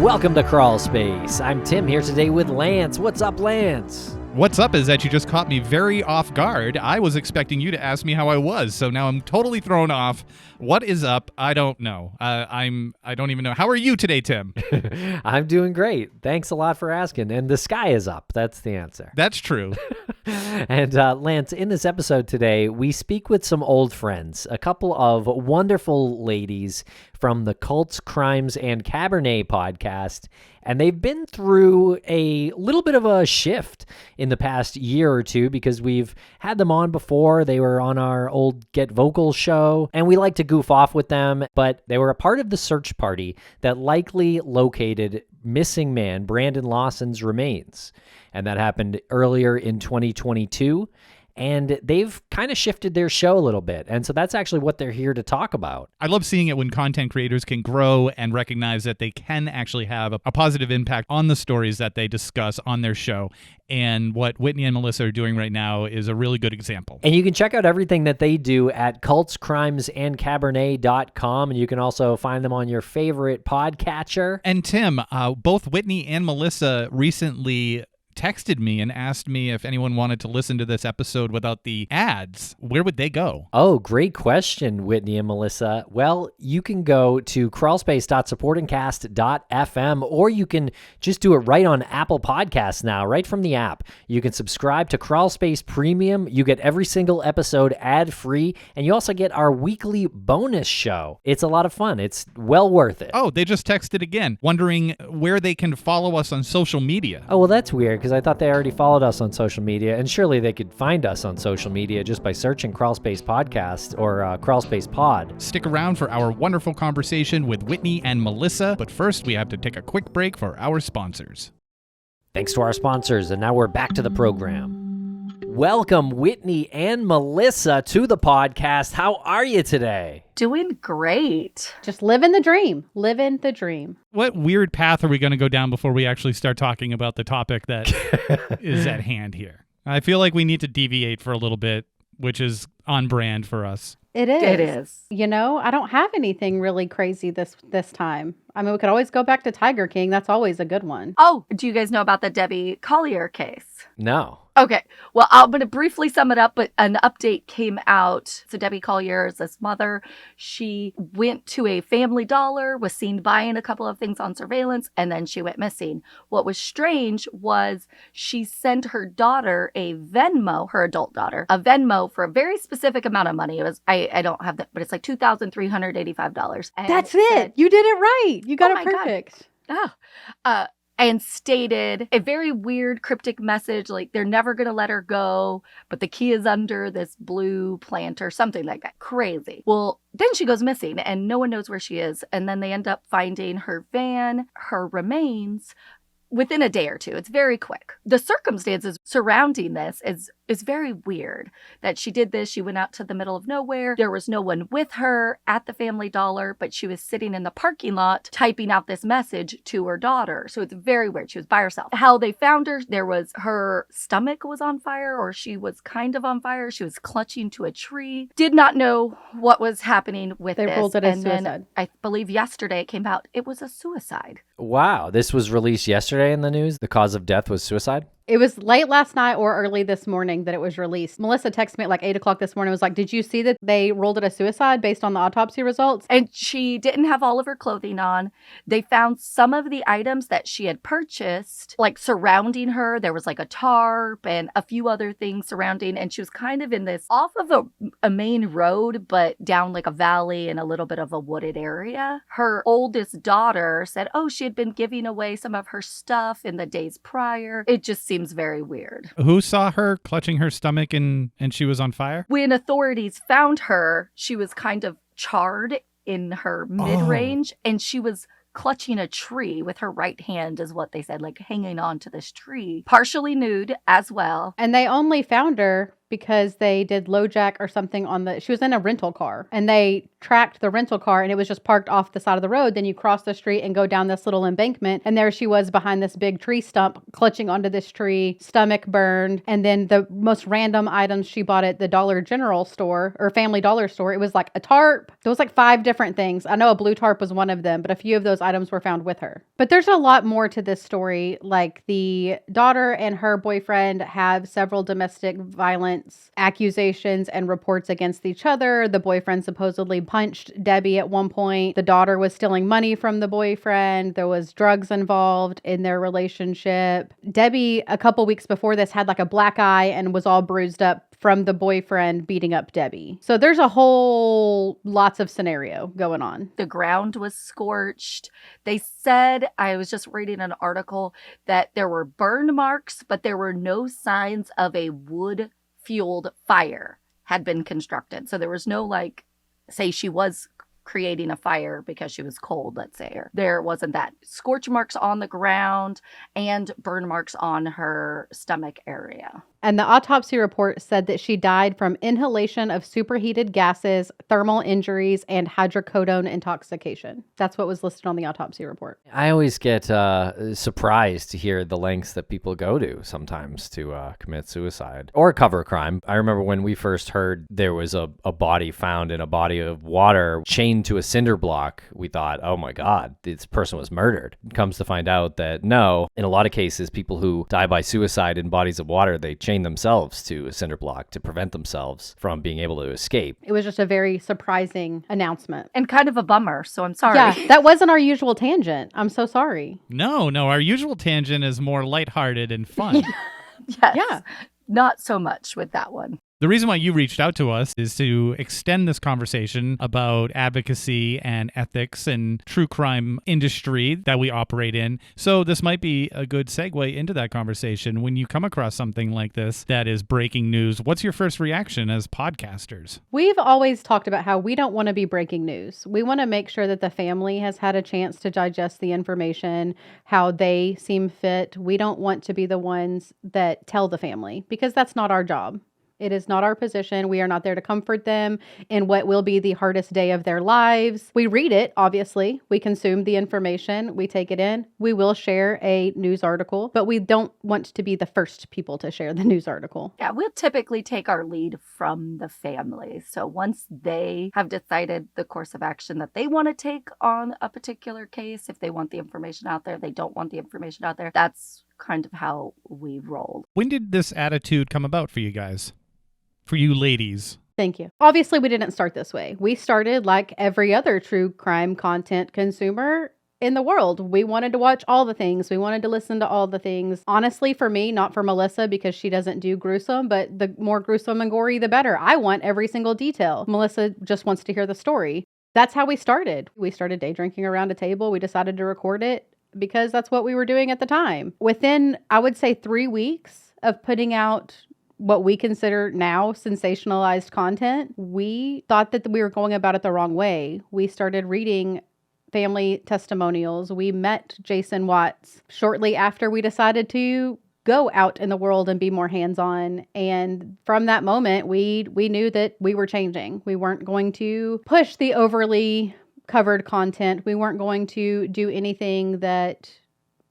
Welcome to Crawlspace. I'm Tim here today with Lance. What's up, Lance? What's up is that you just caught me very off guard. I was expecting you to ask me how I was, so now I'm totally thrown off. What is up? I don't know. I don't even know. How are you today, Tim? I'm doing great. Thanks a lot for asking. And the sky is up. That's the answer. That's true. And Lance, in this episode today, we speak with some old friends, a couple of wonderful ladies from the Cults, Crimes, and Cabernet podcast. And they've been through a little bit of a shift in the past year or two because we've had them on before. They were on our old Get Vocal show, and we like to goof off with them, but they were a part of the search party that likely located missing man Brandon Lawson's remains. And that happened earlier in 2022. And they've kind of shifted their show a little bit. And so that's actually what they're here to talk about. I love seeing it when content creators can grow and recognize that they can actually have a positive impact on the stories that they discuss on their show. And what Whitney and Melissa are doing right now is a really good example. And you can check out everything that they do at cultscrimesandcabernet.com. And you can also find them on your favorite podcatcher. And Tim, both Whitney and Melissa recently texted me and asked me if anyone wanted to listen to this episode without the ads. Where would they go? Oh, great question, Whitney and Melissa. Well, you can go to crawlspace.supportingcast.fm, or you can just do it right on Apple Podcasts now, right from the app. You can subscribe to Crawlspace Premium. You get every single episode ad-free, and you also get our weekly bonus show. It's a lot of fun. It's well worth it. Oh, they just texted again, wondering where they can follow us on social media. Oh, well, that's weird, because I thought they already followed us on social media, and surely they could find us on social media just by searching Crawlspace Podcast or Crawlspace Pod. Stick around for our wonderful conversation with Whitney and Melissa, but first we have to take a quick break for our sponsors. Thanks to our sponsors, and now we're back to the program. Welcome, Whitney and Melissa, to the podcast. How are you today? Doing great. Just living the dream. Living the dream. What weird path are we going to go down before we actually start talking about the topic that is at hand here? I feel like we need to deviate for a little bit, which is on brand for us. It is. It is. You know, I don't have anything really crazy this time. I mean, we could always go back to Tiger King. That's always a good one. Oh, do you guys know about the Debbie Collier case? No. Okay. Well, I'm going to briefly sum it up, but an update came out. So Debbie Collier is this mother. She went to a Family Dollar, was seen buying a couple of things on surveillance, and then she went missing. What was strange was she sent her daughter a Venmo, her adult daughter, a Venmo for a very specific amount of money. It was, I don't have that, but it's like $2,385. That's it. You did it right. You got Oh it my perfect. And stated a very weird cryptic message, like they're never going to let her go, but the key is under this blue plant or something like that. Crazy. Well, then she goes missing and no one knows where she is. And then they end up finding her van, her remains, within a day or two. It's very quick. The circumstances surrounding this is very weird that she did this. She went out to the middle of nowhere. There was no one with her at the Family Dollar, but she was sitting in the parking lot typing out this message to her daughter. So it's very weird. She was by herself. How they found her, her stomach was on fire, or she was kind of on fire. She was clutching to a tree. Did not know what was happening with this. They ruled it as suicide. Then I believe yesterday it came out it was a suicide. Wow. This was released yesterday in the news. The cause of death was suicide? It was late last night or early this morning that it was released. Melissa texted me at like 8 o'clock this morning. It was like, did you see that they ruled it a suicide based on the autopsy results? And she didn't have all of her clothing on. They found some of the items that she had purchased, like surrounding her. There was like a tarp and a few other things surrounding. And she was kind of in this off of a main road, but down like a valley and a little bit of a wooded area. Her oldest daughter said, oh, she had been giving away some of her stuff in the days prior. It just seems very weird. Who saw her clutching her stomach and she was on fire? When authorities found her, she was kind of charred in her mid-range, and she was clutching a tree with her right hand is what they said, like hanging on to this tree, partially nude as well. And they only found her because they did LoJack or something she was in a rental car and they tracked the rental car and it was just parked off the side of the road. Then you cross the street and go down this little embankment. And there she was behind this big tree stump, clutching onto this tree, stomach burned. And then the most random items she bought at the Dollar General store or Family Dollar store, it was like a tarp. There was like 5 different things. I know a blue tarp was one of them, but a few of those items were found with her. But there's a lot more to this story. Like the daughter and her boyfriend have several domestic violence accusations and reports against each other. The boyfriend supposedly punched Debbie at one point. The daughter was stealing money from the boyfriend. There was drugs involved in their relationship. Debbie, a couple weeks before this, had like a black eye and was all bruised up from the boyfriend beating up Debbie. So there's a whole lots of scenario going on. The ground was scorched. They said, I was just reading an article, that there were burn marks, but there were no signs of a wood-fueled fire had been constructed. So there was no, like, say she was creating a fire because she was cold, let's say. Or there wasn't that. Scorch marks on the ground and burn marks on her stomach area. And the autopsy report said that she died from inhalation of superheated gases, thermal injuries, and hydrocodone intoxication. That's what was listed on the autopsy report. I always get surprised to hear the lengths that people go to sometimes to commit suicide or cover a crime. I remember when we first heard there was a body found in a body of water chained to a cinder block, we thought, oh my God, this person was murdered. It comes to find out that no, in a lot of cases, people who die by suicide in bodies of water, they chain themselves to a cinder block to prevent themselves from being able to escape. It was just a very surprising announcement. And kind of a bummer, so I'm sorry. Yeah, that wasn't our usual tangent. I'm so sorry. No, our usual tangent is more lighthearted and fun. Yes. Yeah. Not so much with that one. The reason why you reached out to us is to extend this conversation about advocacy and ethics and true crime industry that we operate in. So this might be a good segue into that conversation. When you come across something like this that is breaking news, what's your first reaction as podcasters? We've always talked about how we don't want to be breaking news. We want to make sure that the family has had a chance to digest the information, how they seem fit. We don't want to be the ones that tell the family because that's not our job. It is not our position. We are not there to comfort them in what will be the hardest day of their lives. We read it, obviously. We consume the information. We take it in. We will share a news article, but we don't want to be the first people to share the news article. Yeah, we'll typically take our lead from the family. So once they have decided the course of action that they want to take on a particular case, if they want the information out there, they don't want the information out there, that's kind of how we roll. When did this attitude come about for you guys? For you ladies? Thank you. Obviously, we didn't start this way. We started like every other true crime content consumer in the world. We wanted to watch all the things. We wanted to listen to all the things. Honestly, for me, not for Melissa, because she doesn't do gruesome, but the more gruesome and gory, the better. I want every single detail. Melissa just wants to hear the story. That's how we started. We started day drinking around a table. We decided to record it because that's what we were doing at the time. Within, I would say, 3 weeks of putting out what we consider now sensationalized content, we thought that we were going about it the wrong way. We started reading family testimonials. We met Jason Watts shortly after we decided to go out in the world and be more hands-on. And from that moment, we knew that we were changing. We weren't going to push the overly covered content. We weren't going to do anything that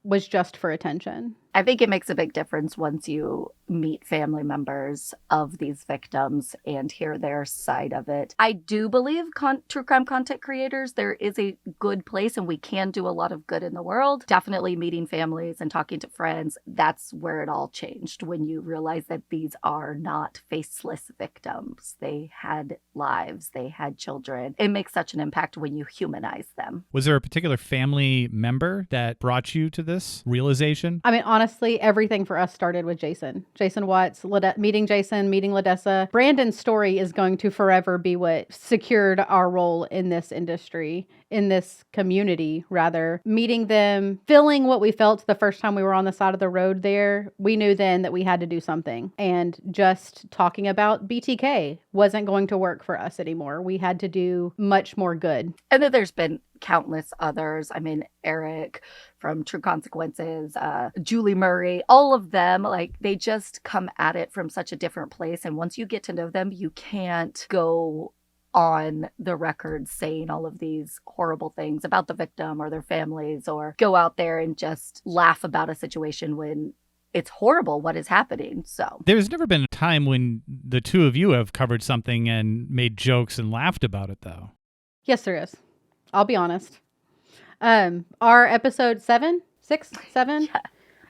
was just for attention. I think it makes a big difference once you meet family members of these victims and hear their side of it. I do believe true crime content creators, there is a good place and we can do a lot of good in the world. Definitely meeting families and talking to friends, that's where it all changed, when you realize that these are not faceless victims. They had lives, they had children. It makes such an impact when you humanize them. Was there a particular family member that brought you to this realization? I mean, honestly, everything for us started with Jason Watts, meeting Jason, meeting Ledessa. Brandon's story is going to forever be what secured our role in this industry, in this community, rather. Meeting them, feeling what we felt the first time we were on the side of the road there, we knew then that we had to do something. And just talking about BTK wasn't going to work for us anymore. We had to do much more good. And then there's been countless others. I mean, Eric from True Consequences, Julie Murray, all of them, like they just come at it from such a different place. And once you get to know them, you can't go on the record saying all of these horrible things about the victim or their families, or go out there and just laugh about a situation when it's horrible what is happening. So There's never been a time when the two of you have covered something and made jokes and laughed about it, though. Yes, there is. I'll be honest. Our episode 7, 6, 7, Yeah.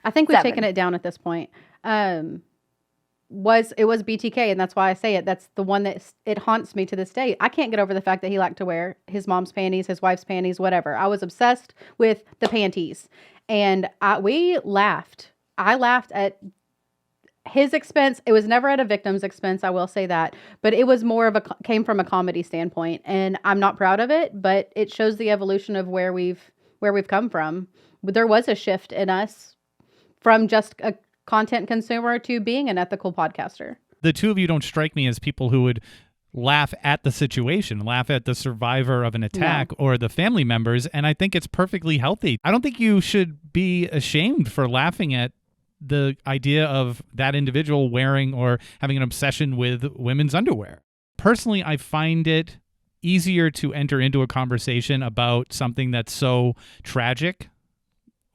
I think we've 7. taken it down at this point. Was BTK, and that's why I say it. That's the one that it haunts me to this day. I can't get over the fact that he liked to wear his mom's panties, his wife's panties, whatever. I was obsessed with the panties, and we laughed. I laughed at his expense. It was never at a victim's expense, I will say that, but it was more of came from a comedy standpoint, and I'm not proud of it, but it shows the evolution of where we've come from. There was a shift in us from just a content consumer to being an ethical podcaster. The two of you don't strike me as people who would laugh at the situation, laugh at the survivor of an attack or the family members, and I think it's perfectly healthy. I don't think you should be ashamed for laughing at the idea of that individual wearing or having an obsession with women's underwear. Personally, I find it easier to enter into a conversation about something that's so tragic,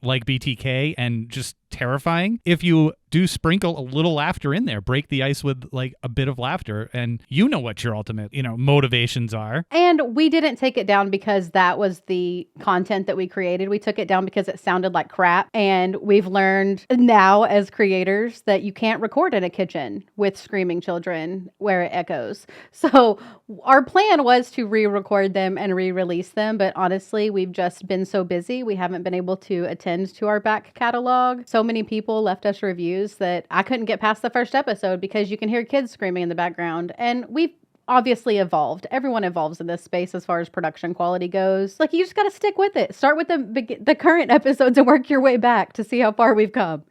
like BTK, and just terrifying, if you do sprinkle a little laughter in there, break the ice with like a bit of laughter, and you know what your ultimate, motivations are. And we didn't take it down because that was the content that we created. We took it down because it sounded like crap. And we've learned now as creators that you can't record in a kitchen with screaming children where it echoes. So our plan was to re-record them and re-release them. But honestly, we've just been so busy. We haven't been able to attend to our back catalog. So many people left us reviews that I couldn't get past the first episode because you can hear kids screaming in the background. And we've obviously evolved. Everyone evolves in this space as far as production quality goes. Like, you just got to stick with it. Start with the current episodes and work your way back to see how far we've come,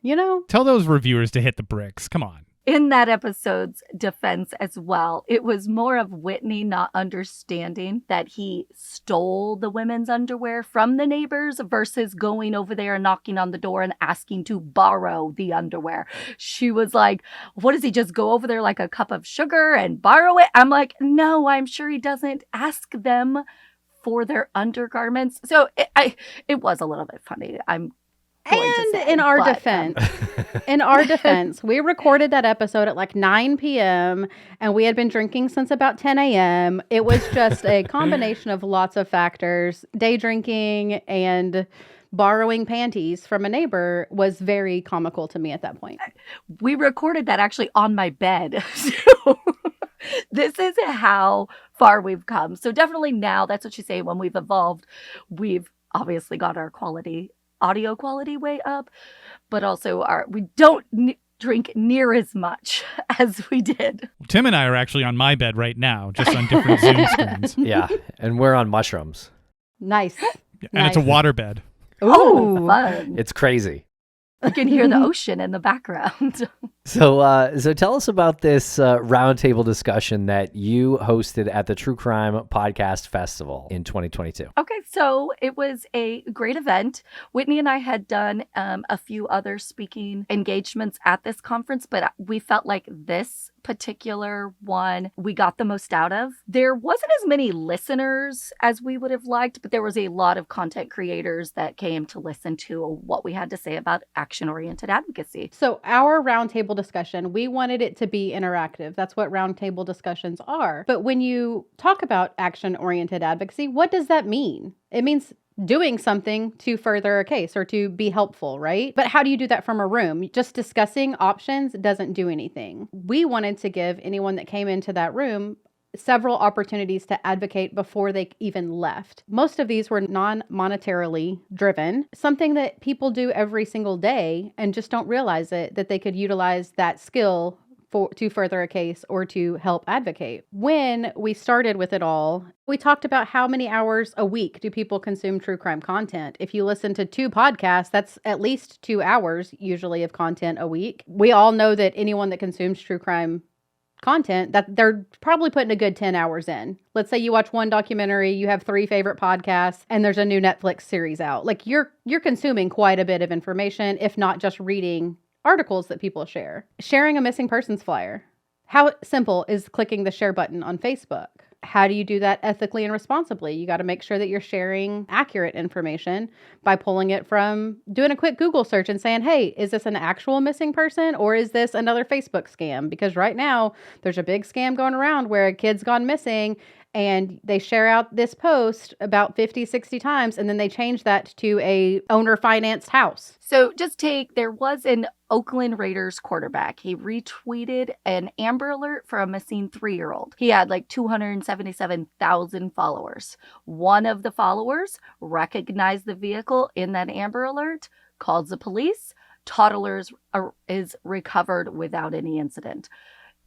Tell those reviewers to hit the bricks. Come on. in that episode's defense as well, it was more of Whitney not understanding that he stole the women's underwear from the neighbors versus going over there and knocking on the door and asking to borrow the underwear. She was like, what does he just go over there like a cup of sugar and borrow it? I'm like, no, I'm sure he doesn't ask them for their undergarments. So it was a little bit funny. I'm And in our defense, we recorded that episode at like 9 p.m. and we had been drinking since about 10 a.m. It was just a combination of lots of factors. Day drinking and borrowing panties from a neighbor was very comical to me at that point. We recorded that actually on my bed. So this is how far we've come. So definitely now, that's what you say, when we've evolved, we've obviously got our audio quality way up, but also we don't drink near as much as we did. Tim and I are actually on my bed right now, just on different Zoom screens. Yeah, and we're on mushrooms. Nice. And it's a water bed. Oh, fun. It's crazy. You can hear the ocean in the background. So tell us about this roundtable discussion that you hosted at the True Crime Podcast Festival in 2022. Okay, so it was a great event. Whitney and I had done a few other speaking engagements at this conference, but we felt like this particular one we got the most out of. There wasn't as many listeners as we would have liked, but there was a lot of content creators that came to listen to what we had to say about action-oriented advocacy. So our roundtable discussion, we wanted it to be interactive. That's what roundtable discussions are. But when you talk about action-oriented advocacy, what does that mean? It means doing something to further a case or to be helpful, right? But how do you do that from a room? Just discussing options doesn't do anything. We wanted to give anyone that came into that room several opportunities to advocate before they even left. Most of these were non-monetarily driven, something that people do every single day and just don't realize it, that they could utilize that skill to further a case or to help advocate. When we started with it all, we talked about how many hours a week do people consume true crime content. If you listen to 2 podcasts, that's at least 2 hours usually of content a week. We all know that anyone that consumes true crime content that they're probably putting a good 10 hours in. Let's say you watch one documentary, you have 3 favorite podcasts, and there's a new Netflix series out. Like you're consuming quite a bit of information, if not just reading articles that people share. Sharing a missing persons flyer. How simple is clicking the share button on Facebook? How do you do that ethically and responsibly? You got to make sure that you're sharing accurate information by pulling it from doing a quick Google search and saying, hey, is this an actual missing person or is this another Facebook scam? Because right now there's a big scam going around where a kid's gone missing and they share out this post about 50, 60 times, and then they change that to a owner-financed house. So there was an Oakland Raiders quarterback. He retweeted an Amber Alert for a missing 3-year-old. He had like 277,000 followers. One of the followers recognized the vehicle in that Amber Alert, calls the police. Toddlers is recovered without any incident.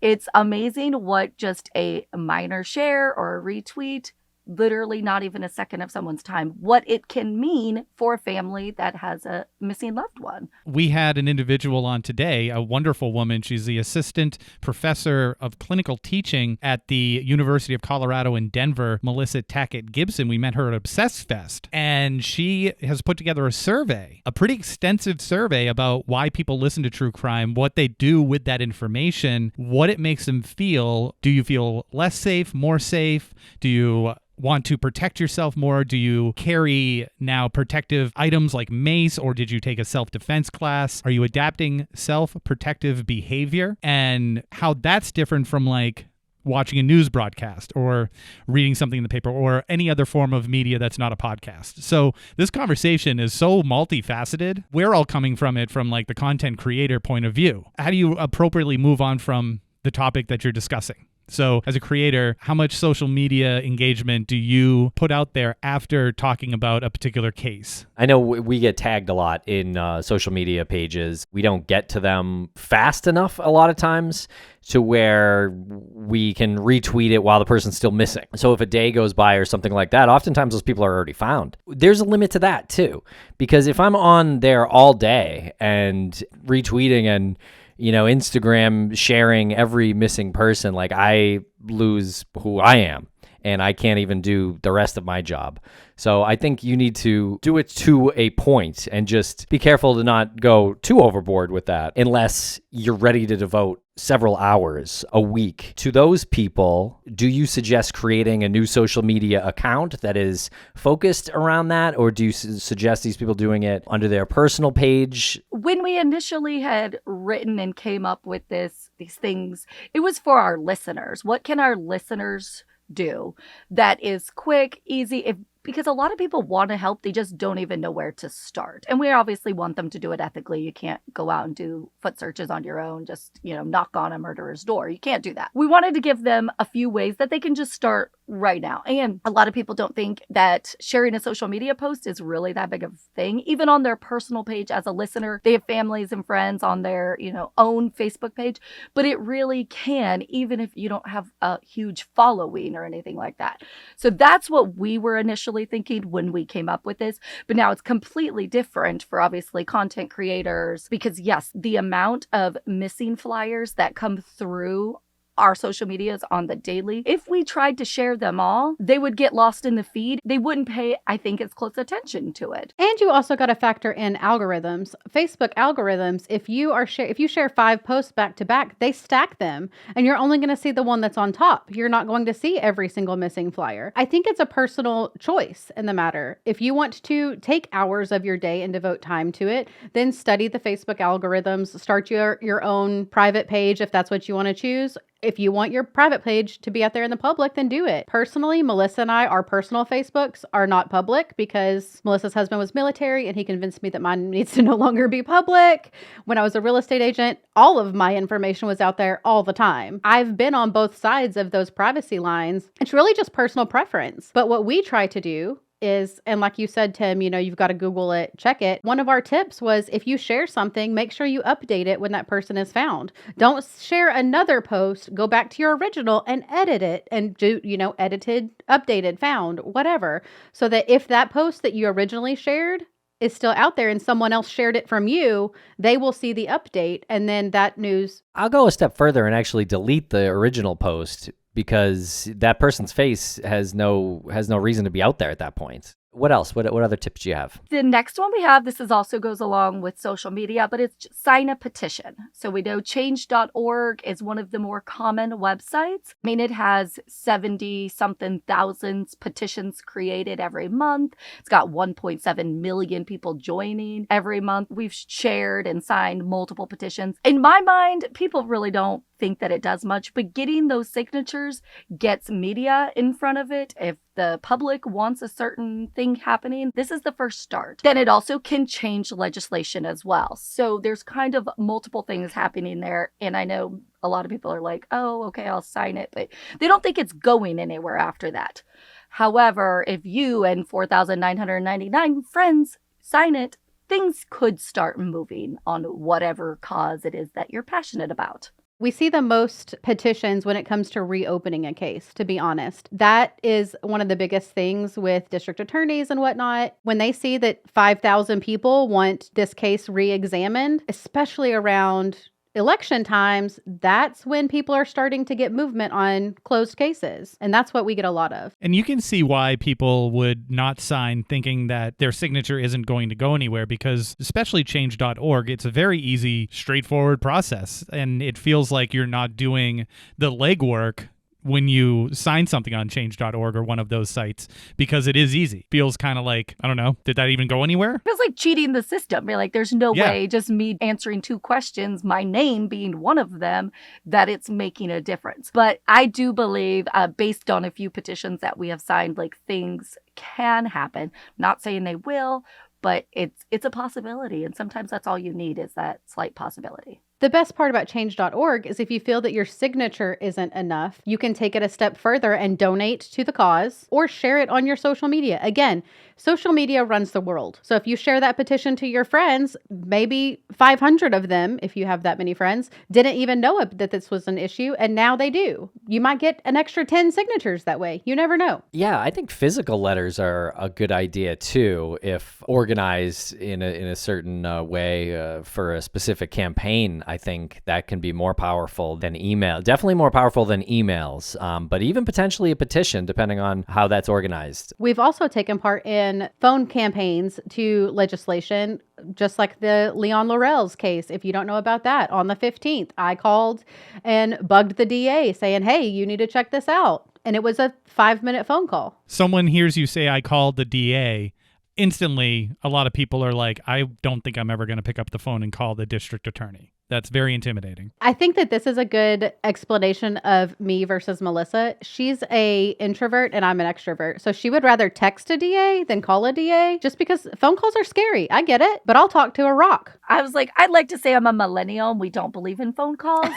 It's amazing what just a minor share or a retweet, literally not even a second of someone's time, what it can mean for a family that has a missing loved one. We had an individual on today, a wonderful woman. She's the assistant professor of clinical teaching at the University of Colorado in Denver, Melissa Tackett Gibson. We met her at Obsess Fest, and she has put together a survey, a pretty extensive survey about why people listen to true crime, what they do with that information, what it makes them feel. Do you feel less safe, more safe? Do you want to protect yourself more? Do you carry now protective items like mace, or did you take a self-defense class? Are you adapting self-protective behavior? And how that's different from like watching a news broadcast or reading something in the paper or any other form of media that's not a podcast. So this conversation is so multifaceted. We're all coming from it from like the content creator point of view. How do you appropriately move on from the topic that you're discussing? So as a creator, how much social media engagement do you put out there after talking about a particular case? I know we get tagged a lot in social media pages. We don't get to them fast enough a lot of times to where we can retweet it while the person's still missing. So if a day goes by or something like that, oftentimes those people are already found. There's a limit to that too, because if I'm on there all day and retweeting and Instagram sharing every missing person, like I lose who I am and I can't even do the rest of my job. So I think you need to do it to a point and just be careful to not go too overboard with that unless you're ready to devote several hours a week to those people. Do you suggest creating a new social media account that is focused around that, or do you suggest these people doing it under their personal page? When we initially had written and came up with these things, it was for our listeners. What can our listeners do that is quick, easy? Because a lot of people want to help, they just don't even know where to start. And we obviously want them to do it ethically. You can't go out and do foot searches on your own, just, knock on a murderer's door. You can't do that. We wanted to give them a few ways that they can just start right now. And a lot of people don't think that sharing a social media post is really that big of a thing. Even on their personal page as a listener, they have families and friends on their, own Facebook page, but it really can, even if you don't have a huge following or anything like that. So that's what we were initially thinking when we came up with this, but now it's completely different for obviously content creators, because yes, the amount of missing flyers that come through our social medias on the daily, if we tried to share them all, they would get lost in the feed. They wouldn't pay, I think, as close attention to it. And you also got to factor in algorithms. Facebook algorithms, if you share 5 posts back to back, they stack them and you're only going to see the one that's on top. You're not going to see every single missing flyer. I think it's a personal choice in the matter. If you want to take hours of your day and devote time to it, then study the Facebook algorithms, start your own private page if that's what you want to choose. If you want your private page to be out there in the public, then do it. Personally, Melissa and I, our personal Facebooks are not public because Melissa's husband was military and he convinced me that mine needs to no longer be public. When I was a real estate agent, all of my information was out there all the time. I've been on both sides of those privacy lines. It's really just personal preference. But what we try to do is, and like you said, Tim, you've got to Google it, check it. One of our tips was if you share something, make sure you update it when that person is found. Don't share another post, go back to your original and edit it and do, edited, updated, found, whatever. So that if that post that you originally shared is still out there and someone else shared it from you, they will see the update, and then that news. I'll go a step further and actually delete the original post because that person's face has no reason to be out there at that point. What else? What other tips do you have? The next one we have, this also goes along with social media, but it's sign a petition. So we know change.org is one of the more common websites. I mean, it has 70-something thousands petitions created every month. It's got 1.7 million people joining every month. We've shared and signed multiple petitions. In my mind, people really don't think that it does much, but getting those signatures gets media in front of it. If the public wants a certain thing happening, this is the first start. Then it also can change legislation as well. So there's kind of multiple things happening there. And I know a lot of people are like, oh, okay, I'll sign it, but they don't think it's going anywhere after that. However, if you and 4,999 friends sign it, things could start moving on whatever cause it is that you're passionate about. We see the most petitions when it comes to reopening a case, to be honest. That is one of the biggest things with district attorneys and whatnot. When they see that 5,000 people want this case re-examined, especially around election times, that's when people are starting to get movement on closed cases. And that's what we get a lot of. And you can see why people would not sign thinking that their signature isn't going to go anywhere, because especially change.org, it's a very easy, straightforward process. And it feels like you're not doing the legwork when you sign something on change.org or one of those sites, because it is easy. Feels kind of like, I don't know, did that even go anywhere? Feels like cheating the system. You're like, there's no way, just me answering 2 questions, my name being one of them, that it's making a difference. But I do believe, based on a few petitions that we have signed, like things can happen. Not saying they will, but it's a possibility. And sometimes that's all you need, is that slight possibility. The best part about change.org is if you feel that your signature isn't enough, you can take it a step further and donate to the cause or share it on your social media. Again, social media runs the world. So if you share that petition to your friends, maybe 500 of them, if you have that many friends, didn't even know that this was an issue, and now they do. You might get an extra 10 signatures that way. You never know. Yeah, I think physical letters are a good idea too, if organized in a certain way for a specific campaign. I think that can be more powerful than email. Definitely more powerful than emails, but even potentially a petition, depending on how that's organized. We've also taken part in phone campaigns to legislation, just like the Leon Laurel's case. If you don't know about that, on the 15th, I called and bugged the DA saying, hey, you need to check this out. And it was a 5-minute phone call. Someone hears you say, I called the DA. Instantly, a lot of people are like, I don't think I'm ever going to pick up the phone and call the district attorney. That's very intimidating. I think that this is a good explanation of me versus Melissa. She's a introvert and I'm an extrovert. So she would rather text a DA than call a DA, just because phone calls are scary. I get it, but I'll talk to a rock. I was like, I'd like to say I'm a millennial and we don't believe in phone calls,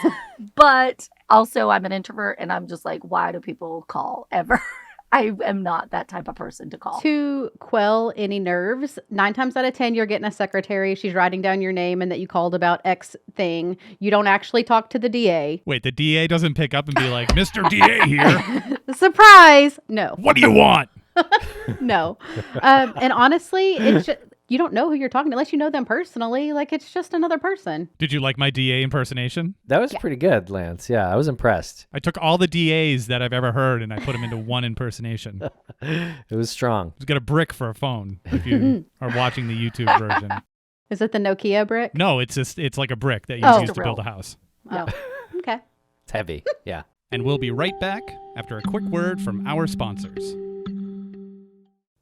but also I'm an introvert and I'm just like, why do people call ever? I am not that type of person to call. To quell any nerves, 9 times out of 10, you're getting a secretary. She's writing down your name and that you called about X thing. You don't actually talk to the DA. Wait, the DA doesn't pick up and be like, Mr. DA here. Surprise! No. What do you want? No. And honestly, it's just, you don't know who you're talking to unless you know them personally. Like, it's just another person. Did you like my DA impersonation? That was pretty good, Lance. Yeah, I was impressed. I took all the DAs that I've ever heard and I put them into one impersonation. It was strong. It's got a brick for a phone if you are watching the YouTube version. Is it the Nokia brick? No, it's like a brick that you use to build a house. Oh, okay. It's heavy. Yeah. And we'll be right back after a quick word from our sponsors.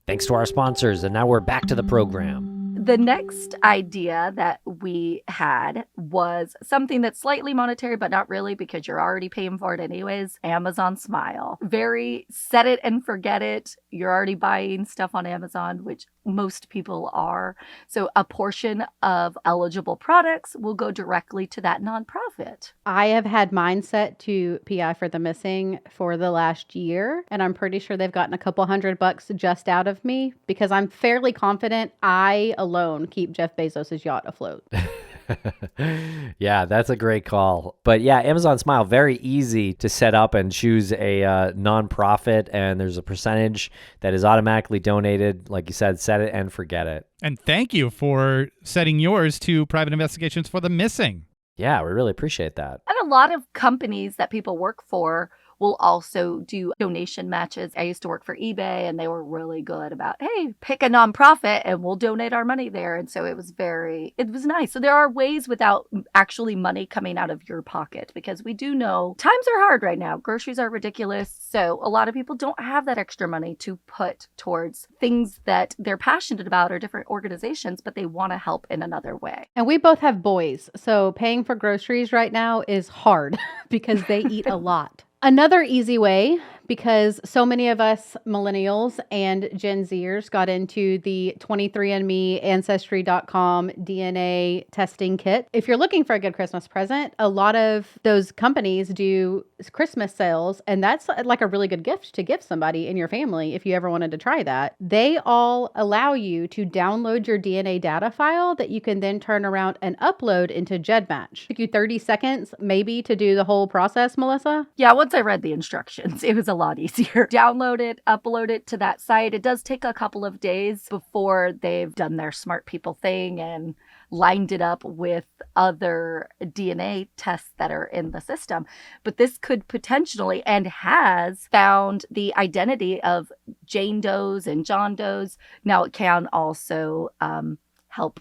Thanks to our sponsors, and now we're back to the program. The next idea that we had was something that's slightly monetary, but not really, because you're already paying for it anyways. Amazon Smile. Very set it and forget it. You're already buying stuff on Amazon, which most people are. So a portion of eligible products will go directly to that nonprofit. I have had mine set to PI for the Missing for the last year, and I'm pretty sure they've gotten a couple $100 just out of me, because I'm fairly confident I alone keep Jeff Bezos' yacht afloat. Yeah, that's a great call. But yeah, Amazon Smile, very easy to set up and choose a nonprofit, and there's a percentage that is automatically donated. Like you said, set it and forget it. And thank you for setting yours to Private Investigations for the Missing. Yeah, we really appreciate that. And a lot of companies that people work for will also do donation matches. I used to work for eBay, and they were really good about, hey, pick a nonprofit and we'll donate our money there. And so it was nice. So there are ways without actually money coming out of your pocket, because we do know times are hard right now. Groceries are ridiculous. So a lot of people don't have that extra money to put towards things that they're passionate about or different organizations, but they want to help in another way. And we both have boys, so paying for groceries right now is hard because they eat a lot. Another easy way, because so many of us millennials and Gen Zers got into the 23andMe, Ancestry.com DNA testing kit. If you're looking for a good Christmas present, a lot of those companies do Christmas sales, and that's like a really good gift to give somebody in your family if you ever wanted to try that. They all allow you to download your DNA data file that you can then turn around and upload into GEDmatch. Took you 30 seconds maybe to do the whole process, Melissa? Yeah, once I read the instructions, it was a lot easier. Download it, upload it to that site. It does take a couple of days before they've done their smart people thing and lined it up with other DNA tests that are in the system. But this could potentially, and has, found the identity of Jane Does and John Does. Now, it can also help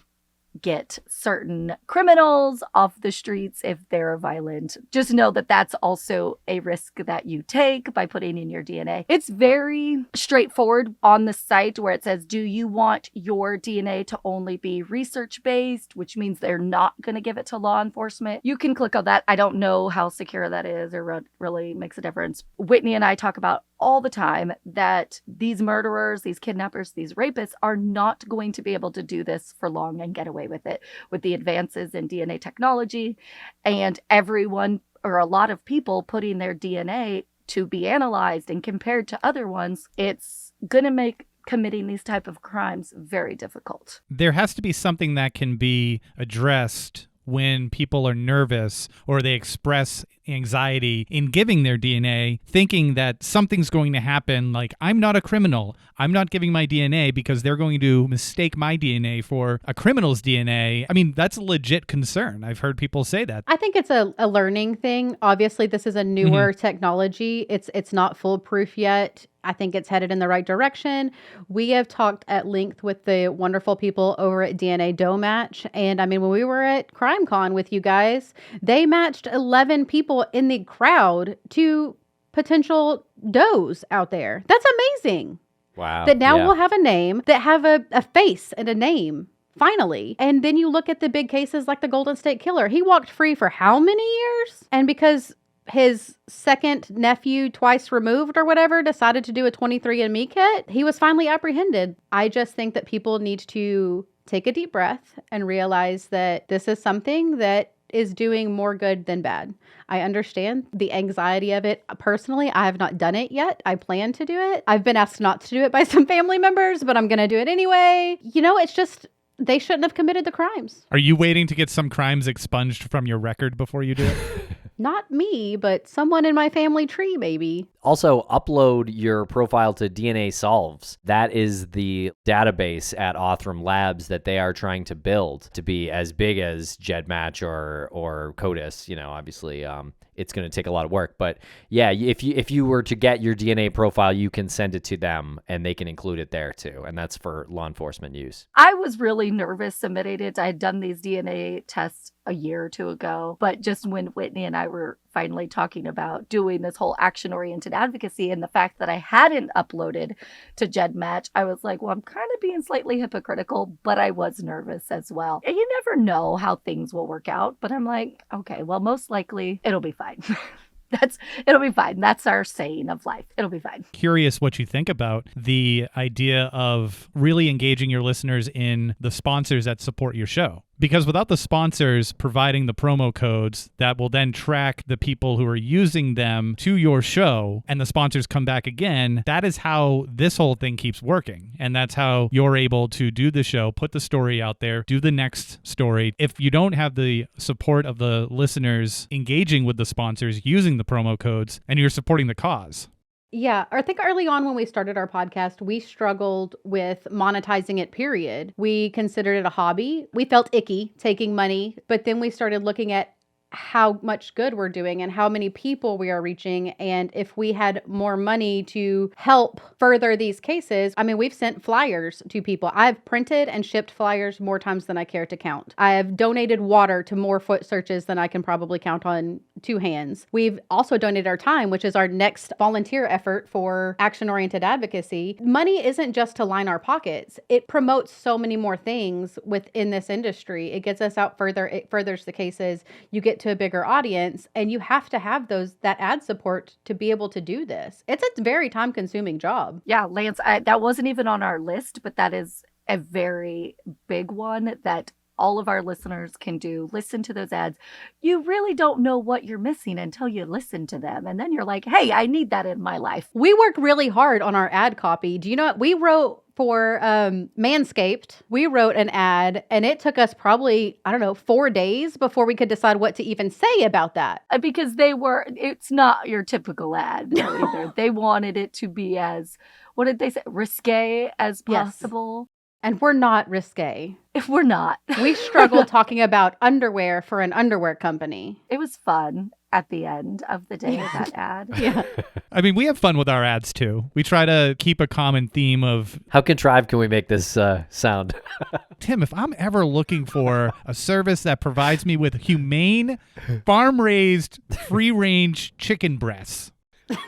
get certain criminals off the streets if they're violent. Just know that that's also a risk that you take by putting in your DNA. It's very straightforward on the site where it says, do you want your DNA to only be research-based, which means they're not going to give it to law enforcement. You can click on that. I don't know how secure that is or what really makes a difference. Whitney and I talk about all the time that these murderers, these kidnappers, these rapists are not going to be able to do this for long and get away with it. With the advances in DNA technology and everyone or a lot of people putting their DNA to be analyzed and compared to other ones, it's going to make committing these type of crimes very difficult. There has to be something that can be addressed when people are nervous or they express anxiety in giving their DNA, thinking that something's going to happen, like, I'm not a criminal. I'm not giving my DNA because they're going to mistake my DNA for a criminal's DNA. I mean, that's a legit concern. I've heard people say that. I think it's a learning thing. Obviously, this is a newer technology. It's not foolproof yet. I think it's headed in the right direction. We have talked at length with the wonderful people over at DNA Doe Match. And I mean, when we were at CrimeCon with you guys, they matched 11 people in the crowd to potential does out there. That's amazing. Wow. That now we'll have a name, that have a face and a name. Finally. And then you look at the big cases like the Golden State Killer. He walked free for how many years? And because his second nephew, twice removed or whatever, decided to do a 23andMe kit, he was finally apprehended. I just think that people need to take a deep breath and realize that this is something that is doing more good than bad. I understand the anxiety of it. Personally, I have not done it yet. I plan to do it. I've been asked not to do it by some family members, but I'm going to do it anyway. You know, it's just, they shouldn't have committed the crimes. Are you waiting to get some crimes expunged from your record before you do it? Not me, but someone in my family tree, maybe. Also, upload your profile to DNA Solves. That is the database at Othram Labs that they are trying to build to be as big as GEDmatch or CODIS. You know, obviously, it's going to take a lot of work. But yeah, if you were to get your DNA profile, you can send it to them and they can include it there too. And that's for law enforcement use. I was really nervous submitting it. I had done these DNA tests a year or two ago, but just when Whitney and I were finally talking about doing this whole action-oriented advocacy and the fact that I hadn't uploaded to GEDmatch, I was like, well, I'm kind of being slightly hypocritical, but I was nervous as well. And you never know how things will work out, but I'm like, okay, well, most likely it'll be fine. It'll be fine. That's our saying of life. It'll be fine. Curious what you think about the idea of really engaging your listeners in the sponsors that support your show. Because without the sponsors providing the promo codes that will then track the people who are using them to your show, and the sponsors come back again, that is how this whole thing keeps working. And that's how you're able to do the show, put the story out there, do the next story. If you don't have the support of the listeners engaging with the sponsors, using the promo codes, and you're supporting the cause. Yeah, I think early on when we started our podcast, we struggled with monetizing it, period. We considered it a hobby. We felt icky taking money, but then we started looking at how much good we're doing and how many people we are reaching. And if we had more money to help further these cases, I mean, we've sent flyers to people. I've printed and shipped flyers more times than I care to count. I have donated water to more foot searches than I can probably count on two hands. We've also donated our time, which is our next volunteer effort for action-oriented advocacy. Money isn't just to line our pockets. It promotes so many more things within this industry. It gets us out further. It furthers the cases. You get to a bigger audience, and you have to have that ad support to be able to do this. It's a very time-consuming job. Yeah, Lance, that wasn't even on our list, but that is a very big one that all of our listeners can do. Listen to those ads. You really don't know what you're missing until you listen to them. And then you're like, hey, I need that in my life. We work really hard on our ad copy. Do you know what? We wrote for Manscaped, we wrote an ad, and it took us probably, 4 days before we could decide what to even say about that. Because it's not your typical ad either. They wanted it to be as, what did they say, risque as possible. Yes. And we're not risque. If we're not. We struggle talking about underwear for an underwear company. It was fun at the end of the day, that ad. Yeah. I mean, we have fun with our ads too. We try to keep a common theme of... How contrived can we make this sound? Tim, if I'm ever looking for a service that provides me with humane, farm-raised, free-range chicken breasts.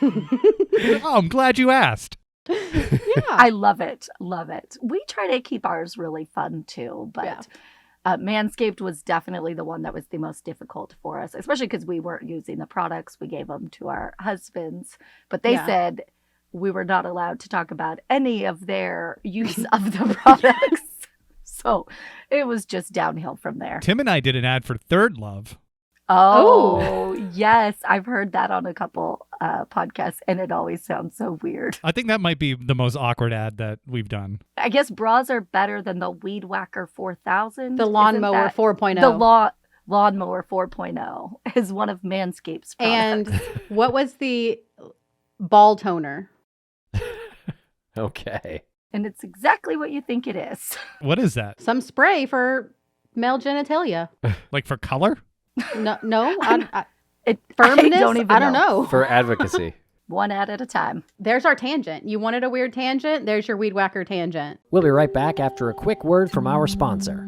Oh, I'm glad you asked. Yeah. I love it. Love it. We try to keep ours really fun too, but Manscaped was definitely the one that was the most difficult for us, especially because we weren't using the products. We gave them to our husbands, but they said we were not allowed to talk about any of their use of the products. So it was just downhill from there. Tim and I did an ad for Third Love. Oh, yes. I've heard that on a couple podcasts, and it always sounds so weird. I think that might be the most awkward ad that we've done. I guess bras are better than the Weed Whacker 4000. The Lawnmower 4.0. The Lawnmower 4.0 is one of Manscaped's products. And what was the ball toner? Okay. And it's exactly what you think it is. What is that? Some spray for male genitalia. Like for color? No, Firmness? I don't know. For advocacy. One ad at a time. There's our tangent. You wanted a weird tangent? There's your Weed Whacker tangent. We'll be right back after a quick word from our sponsor.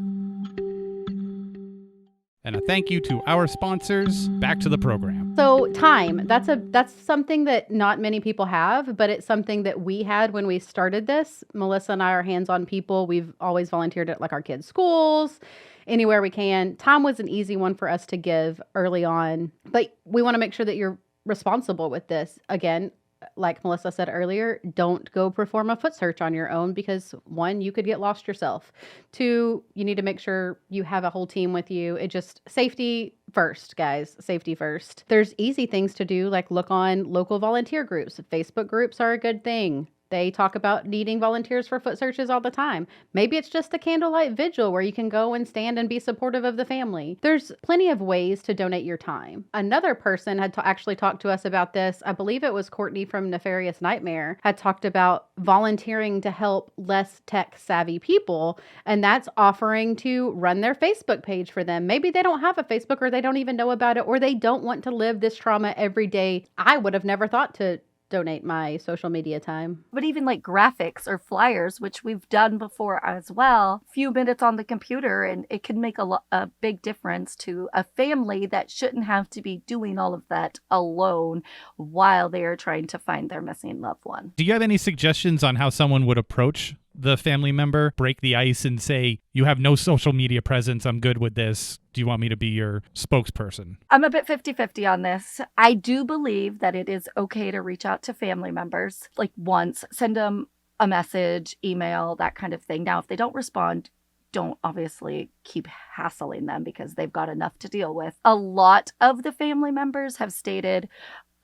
And a thank you to our sponsors. Back to the program. So time, that's something that not many people have, but it's something that we had when we started this. Melissa and I are hands-on people. We've always volunteered at our kids' schools, anywhere we can. Time was an easy one for us to give early on, but we want to make sure that you're responsible with this. Again, like Melissa said earlier, don't go perform a foot search on your own because 1, you could get lost yourself. 2, you need to make sure you have a whole team with you. It just safety first, guys, safety first. There's easy things to do, like look on local volunteer groups. Facebook groups are a good thing. They talk about needing volunteers for foot searches all the time. Maybe it's just a candlelight vigil where you can go and stand and be supportive of the family. There's plenty of ways to donate your time. Another person had actually talked to us about this. I believe it was Courtney from Nefarious Nightmare had talked about volunteering to help less tech savvy people. And that's offering to run their Facebook page for them. Maybe they don't have a Facebook or they don't even know about it, or they don't want to live this trauma every day. I would have never thought to donate my social media time. But even like graphics or flyers, which we've done before as well, a few minutes on the computer, and it can make a big difference to a family that shouldn't have to be doing all of that alone while they are trying to find their missing loved one. Do you have any suggestions on how someone would approach the family member, break the ice and say, you have no social media presence, I'm good with this, do you want me to be your spokesperson? I'm a bit 50-50 on this. I do believe that it is okay to reach out to family members, like once, send them a message, email, that kind of thing. Now, if they don't respond, don't obviously keep hassling them because they've got enough to deal with. A lot of the family members have stated,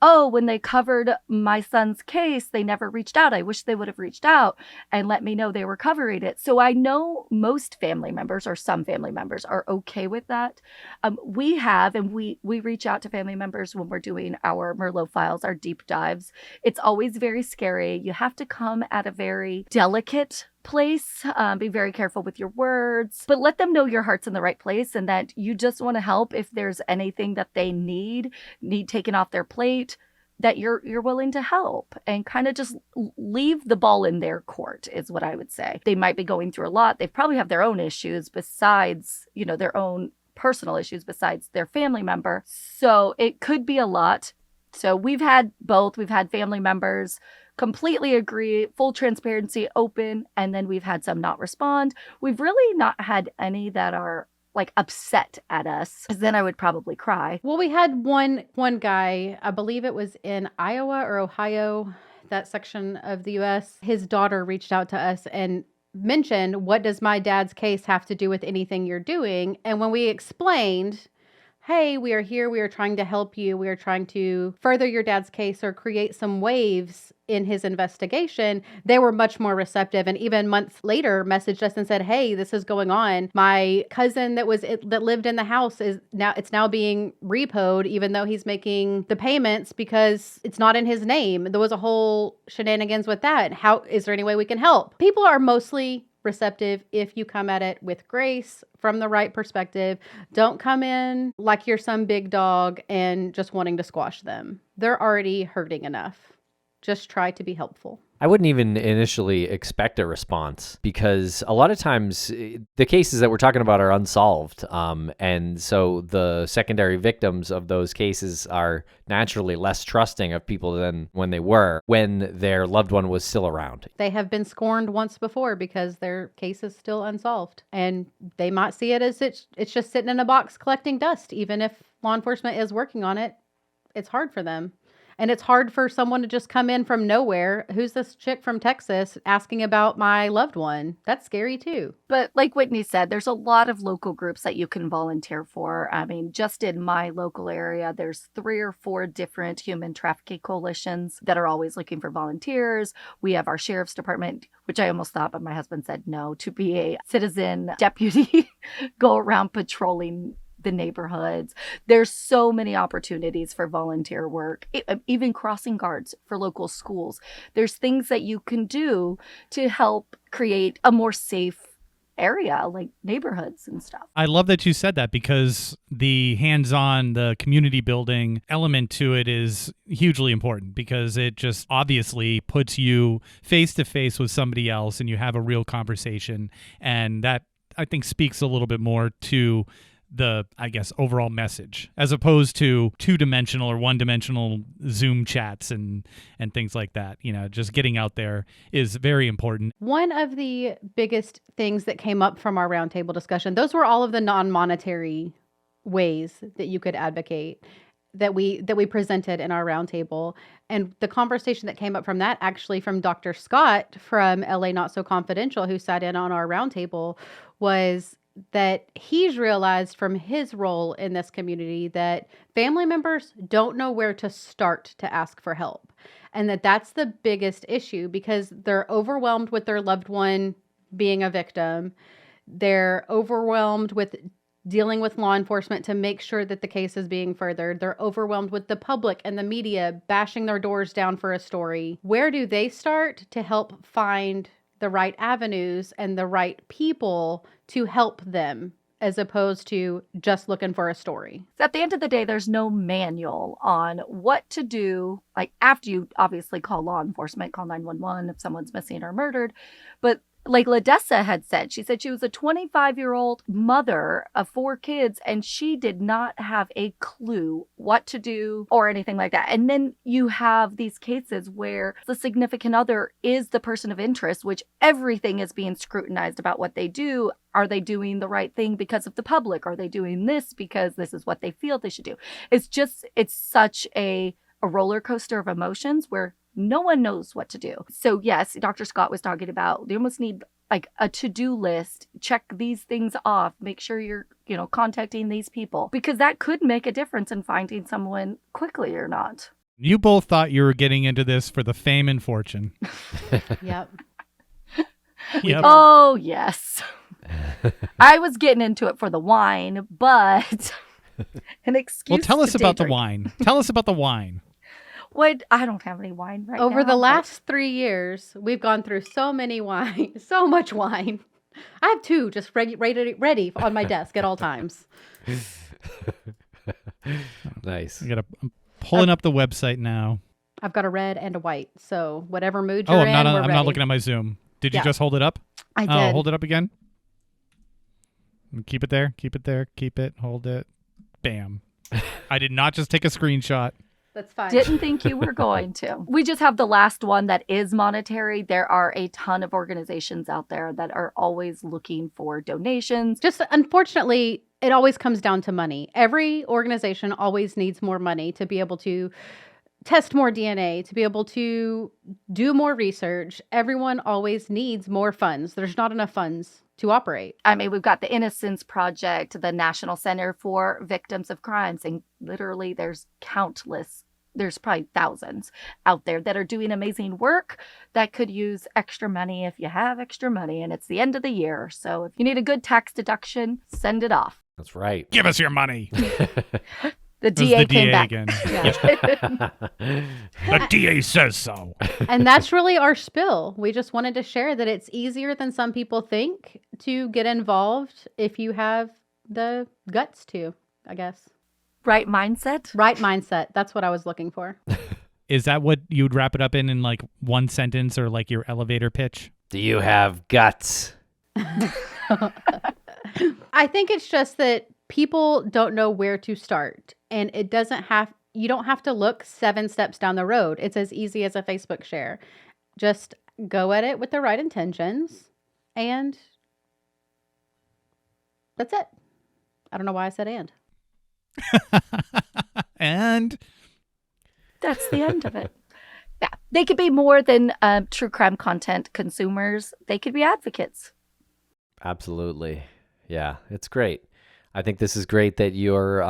oh, when they covered my son's case, they never reached out. I wish they would have reached out and let me know they were covering it. So I know most family members, or some family members, are okay with that. We have, and we reach out to family members when we're doing our Merlot files, our deep dives. It's always very scary. You have to come at a very delicate place. Be very careful with your words, but let them know your heart's in the right place and that you just want to help if there's anything that they need taken off their plate, that you're willing to help, and kind of just leave the ball in their court is what I would say. They might be going through a lot. They probably have their own issues besides, their own personal issues besides their family member. So it could be a lot. So we've had both. We've had family members completely agree, full transparency, open, and then we've had some not respond. We've really not had any that are like upset at us, because then I would probably cry. Well, we had one guy, I believe it was in Iowa or Ohio, that section of the US. His daughter reached out to us and mentioned, what does my dad's case have to do with anything you're doing? And when we explained, hey, we are here, we are trying to help you, we are trying to further your dad's case or create some waves in his investigation, they were much more receptive, and even months later messaged us and said, hey, this is going on. My cousin that lived in the house is now being repoed, even though he's making the payments because it's not in his name. There was a whole shenanigans with that. How is there any way we can help? People are mostly receptive if you come at it with grace, from the right perspective. Don't come in like you're some big dog and just wanting to squash them. They're already hurting enough. Just try to be helpful. I wouldn't even initially expect a response, because a lot of times the cases that we're talking about are unsolved. And so the secondary victims of those cases are naturally less trusting of people than when they were, when their loved one was still around. They have been scorned once before because their case is still unsolved. And they might see it as it's just sitting in a box collecting dust. Even if law enforcement is working on it, it's hard for them. And it's hard for someone to just come in from nowhere. Who's this chick from Texas asking about my loved one? That's scary too. But like Whitney said, there's a lot of local groups that you can volunteer for. I mean, just in my local area, there's 3 or 4 different human trafficking coalitions that are always looking for volunteers. We have our sheriff's department, which I almost thought, but my husband said no, to be a citizen deputy, go around patrolling the neighborhoods. There's so many opportunities for volunteer work, even crossing guards for local schools. There's things that you can do to help create a more safe area, like neighborhoods and stuff. I love that you said that, because the hands-on, the community building element to it is hugely important, because it just obviously puts you face to face with somebody else and you have a real conversation. And that, I think, speaks a little bit more to the, I guess, overall message, as opposed to 2-dimensional or 1-dimensional Zoom chats and things like that. Just getting out there is very important. One of the biggest things that came up from our roundtable discussion, those were all of the non-monetary ways that you could advocate that we presented in our roundtable. And the conversation that came up from that, actually from Dr. Scott from LA Not So Confidential, who sat in on our roundtable, was that he's realized from his role in this community that family members don't know where to start to ask for help. And that's the biggest issue, because they're overwhelmed with their loved one being a victim. They're overwhelmed with dealing with law enforcement to make sure that the case is being furthered. They're overwhelmed with the public and the media bashing their doors down for a story. Where do they start to help find the right avenues and the right people to help them, as opposed to just looking for a story? So at the end of the day, there's no manual on what to do. Like, after you obviously call law enforcement, call 911 if someone's missing or murdered. But like Ladessa had said, she said she was a 25-year-old mother of 4 kids, and she did not have a clue what to do or anything like that. And then you have these cases where the significant other is the person of interest, which everything is being scrutinized about what they do. Are they doing the right thing because of the public? Are they doing this because this is what they feel they should do? It's such a roller coaster of emotions where no one knows what to do. So yes, Dr. Scott was talking about, you almost need like a to-do list, check these things off, make sure you're, contacting these people, because that could make a difference in finding someone quickly or not. You both thought you were getting into this for the fame and fortune. Yep. Yep. Oh, yes. I was getting into it for the wine, but an excuse. Well, tell us to about the daydream. wine. Tell us about the wine. What? I don't have any wine right now. Over the but- last 3 years, we've gone through so many wine, so much wine. I have 2 just ready on my desk at all times. Nice. I'm pulling up the website now. I've got a red and a white, so whatever mood Oh, you're I'm not. in, we're I'm ready. not looking at my Zoom. Did you Yeah. just hold it up? I Oh, did. hold it up again. Keep it there. Keep it there. Keep it. Hold it. Bam. I did not just take a screenshot. That's fine. Didn't think you were going to. We just have the last one that is monetary. There are a ton of organizations out there that are always looking for donations. Just unfortunately, it always comes down to money. Every organization always needs more money to be able to test more DNA, to be able to do more research. Everyone always needs more funds. There's not enough funds to operate. I mean, we've got the Innocence Project, the National Center for Victims of Crimes, and literally there's probably thousands out there that are doing amazing work that could use extra money if you have extra money, and it's the end of the year. So if you need a good tax deduction, send it off. That's right. Give us your money. The It was DA the came DA back. again. Yeah. The DA says so. And that's really our spill. We just wanted to share that it's easier than some people think to get involved if you have the guts to, I guess. Right mindset. Right mindset. That's what I was looking for. Is that what you'd wrap it up in like one sentence or like your elevator pitch? Do you have guts? I think it's just that people don't know where to start, and you don't have to look 7 steps down the road. It's as easy as a Facebook share. Just go at it with the right intentions, and that's it. I don't know why I said and. And That's the end of it. Yeah. They could be more than true crime content consumers. They could be advocates. Absolutely. Yeah, it's great. I think this is great that you're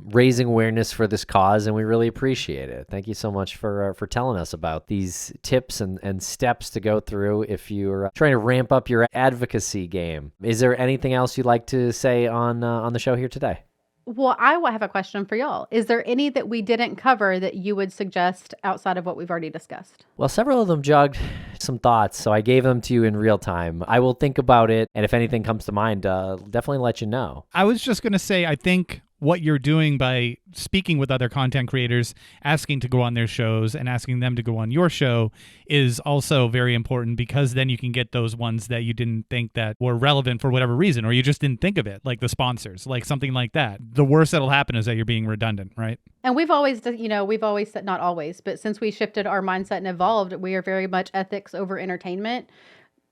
raising awareness for this cause, and we really appreciate it. Thank you so much for telling us about these tips and steps to go through if you're trying to ramp up your advocacy game. Is there anything else you'd like to say on the show here today? Well, I have a question for y'all. Is there any that we didn't cover that you would suggest outside of what we've already discussed? Well, several of them jogged some thoughts, so I gave them to you in real time. I will think about it, and if anything comes to mind, definitely let you know. I was just going to say, I think what you're doing by speaking with other content creators, asking to go on their shows and asking them to go on your show is also very important, because then you can get those ones that you didn't think that were relevant for whatever reason, or you just didn't think of it, like the sponsors, like something like that. The worst that'll happen is that you're being redundant, right? And we've always said, not always, but since we shifted our mindset and evolved, we are very much ethics over entertainment.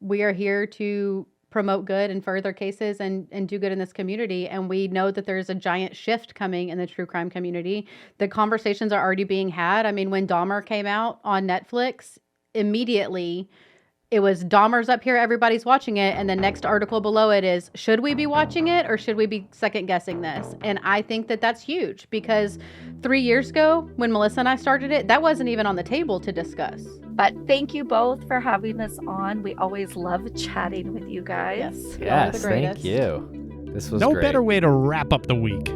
We are here to promote good in further cases and do good in this community. And we know that there's a giant shift coming in the true crime community. The conversations are already being had. I mean, when Dahmer came out on Netflix, immediately it was Dahmer's up here, everybody's watching it. And the next article below it is, should we be watching it or should we be second guessing this? And I think that that's huge, because 3 years ago when Melissa and I started it, that wasn't even on the table to discuss. But thank you both for having us on. We always love chatting with you guys. Yes. Yes, the thank greatest. you. This was No great. better way to wrap up the week.